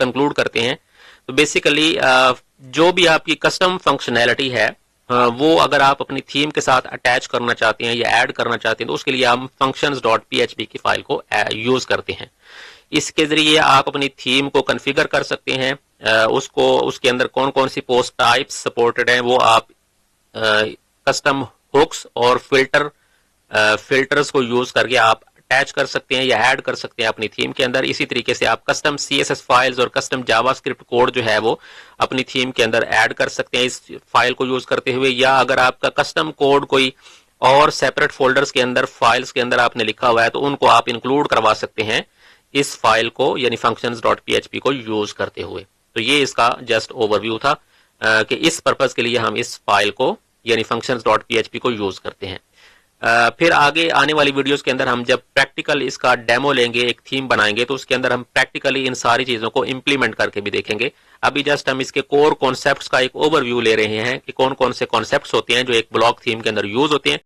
Conclude करते हैं। तो बेसिकली जो भी आपकी कस्टम फंक्शनैलिटी है वो अगर आप अपनी थीम के साथ अटैच करना चाहते हैं या ऐड करना चाहते हैं तो उसके लिए हम functions.php की फाइल को यूज करते हैं। इसके जरिए आप अपनी थीम को कॉन्फ़िगर कर सकते हैं, उसको उसके अंदर कौन कौन सी पोस्ट टाइप्स सपोर्टेड हैं वो आप कस्टम हुक्स और फिल्टर्स को यूज करके आप अटैच कर सकते हैं या ऐड कर सकते हैं अपनी थीम के अंदर। इसी तरीके से आप कस्टम CSS फाइल्स और कस्टम जावास्क्रिप्ट कोड जो है वो अपनी थीम के अंदर ऐड कर सकते हैं इस फाइल को यूज करते हुए, या अगर आपका कस्टम कोड कोई और सेपरेट फोल्डर्स के अंदर फाइल्स के अंदर आपने लिखा हुआ है तो उनको आप इंक्लूड करवा सकते हैं इस फाइल को यानी functions.php को यूज करते हुए। तो ये इसका जस्ट ओवरव्यू था कि इस पर्पज के लिए हम इस फाइल को यानी functions.php को यूज करते हैं। फिर आगे आने वाली वीडियोस के अंदर हम जब प्रैक्टिकल इसका डेमो लेंगे, एक थीम बनाएंगे, तो उसके अंदर हम प्रैक्टिकली इन सारी चीजों को इंप्लीमेंट करके भी देखेंगे। अभी जस्ट हम इसके कोर कॉन्सेप्ट्स का एक ओवरव्यू ले रहे हैं कि कौन कौन से कॉन्सेप्ट्स होते हैं जो एक ब्लॉक थीम के अंदर यूज होते हैं।